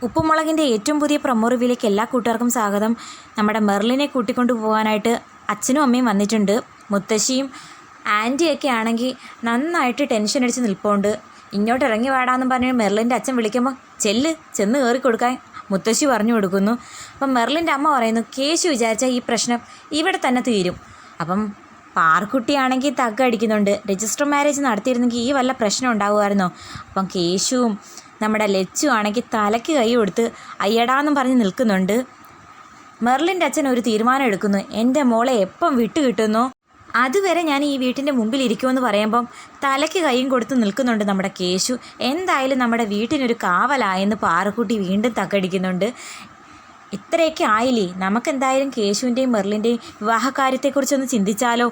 ഉപ്പുമുളകിൻ്റെ ഏറ്റവും പുതിയ പ്രൊമോ റിവ്യൂയിലേക്ക് എല്ലാ കൂട്ടുകാർക്കും സ്വാഗതം. നമ്മുടെ മെർലിനെ കൂട്ടിക്കൊണ്ട് പോകാനായിട്ട് അച്ഛനും അമ്മയും വന്നിട്ടുണ്ട്. മുത്തശ്ശിയും ആൻറ്റിയൊക്കെ ആണെങ്കിൽ നന്നായിട്ട് ടെൻഷൻ അടിച്ച് നിൽപ്പുണ്ട്. ഇങ്ങോട്ട് ഇറങ്ങി വാടാന്നും പറഞ്ഞ് മെർലിൻ്റെ അച്ഛൻ വിളിക്കുമ്പോൾ ചെന്ന് കയറി കൊടുക്കാൻ മുത്തശ്ശി പറഞ്ഞു കൊടുക്കുന്നു. അപ്പം മെർലിൻ്റെ അമ്മ പറയുന്നു, കേശു വിചാരിച്ചാൽ ഈ പ്രശ്നം ഇവിടെ തന്നെ തീരും. അപ്പം പാർക്കുട്ടിയാണെങ്കിൽ തగ్గടിക്കുന്നുണ്ട്. രജിസ്റ്റർ മാരേജ് നടത്തിയിരുന്നെങ്കിൽ ഈ വല്ല പ്രശ്നം ഉണ്ടാകുമായിരുന്നോ? അപ്പം കേശുവും നമ്മുടെ ലച്ചു ആണെങ്കിൽ തലയ്ക്ക് കൈ കൊടുത്ത് അയ്യടാന്നും പറഞ്ഞ് നിൽക്കുന്നുണ്ട്. മെർലിൻ്റെ അച്ഛൻ ഒരു തീരുമാനം എടുക്കുന്നു. എൻ്റെ മോളെ എപ്പം വിട്ടു കിട്ടുന്നോ അതുവരെ ഞാൻ ഈ വീട്ടിൻ്റെ മുമ്പിൽ ഇരിക്കുമെന്ന് പറയുമ്പം തലയ്ക്ക് കൈയും കൊടുത്ത് നിൽക്കുന്നുണ്ട് നമ്മുടെ കേശു. എന്തായാലും നമ്മുടെ വീട്ടിനൊരു കാവലായെന്ന് പാറക്കുട്ടി വീണ്ടും തക്കടിക്കുന്നുണ്ട്. ഇത്രയൊക്കെ ആയില്ലേ, നമുക്കെന്തായാലും കേശുവിൻ്റെയും മെർലിൻ്റെയും വിവാഹകാര്യത്തെക്കുറിച്ചൊന്ന് ചിന്തിച്ചാലോ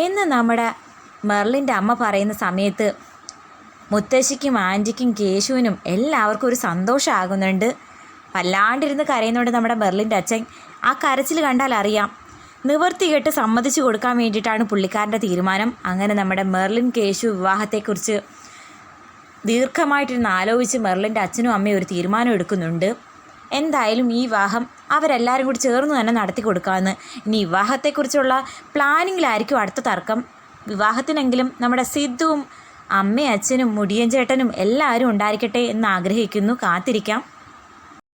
എന്ന് നമ്മുടെ മെർലിൻ്റെ അമ്മ പറയുന്ന സമയത്ത് മുത്തശ്ശിക്കും ആൻറ്റിക്കും കേശുവിനും എല്ലാവർക്കും ഒരു സന്തോഷമാകുന്നുണ്ട്. വല്ലാണ്ടിരുന്ന് കരയുന്നുണ്ട് നമ്മുടെ മെർലിൻ്റെ അച്ഛൻ. ആ കരച്ചിൽ കണ്ടാൽ അറിയാം നിവർത്തി കെട്ട് സമ്മതിച്ചു കൊടുക്കാൻ വേണ്ടിയിട്ടാണ് പുള്ളിക്കാരൻ്റെ തീരുമാനം. അങ്ങനെ നമ്മുടെ മെർലിൻ കേശു വിവാഹത്തെക്കുറിച്ച് ദീർഘമായിട്ടിരുന്ന് ആലോചിച്ച് മെർലിൻ്റെ അച്ഛനും അമ്മയും ഒരു തീരുമാനം എടുക്കുന്നുണ്ട്. എന്തായാലും ഈ വിവാഹം അവരെല്ലാവരും കൂടി ചേർന്ന് തന്നെ നടത്തി കൊടുക്കാമെന്ന്. ഇനി വിവാഹത്തെക്കുറിച്ചുള്ള പ്ലാനിങ്ങിലായിരിക്കും അടുത്ത തർക്കം. വിവാഹത്തിനെങ്കിലും നമ്മുടെ സിദ്ധുവും അമ്മയും അച്ഛനും മുടിയൻ ചേട്ടനും എല്ലാവരും ഉണ്ടായിരിക്കട്ടെ എന്ന് ആഗ്രഹിക്കുന്നു. കാത്തിരിക്കാം.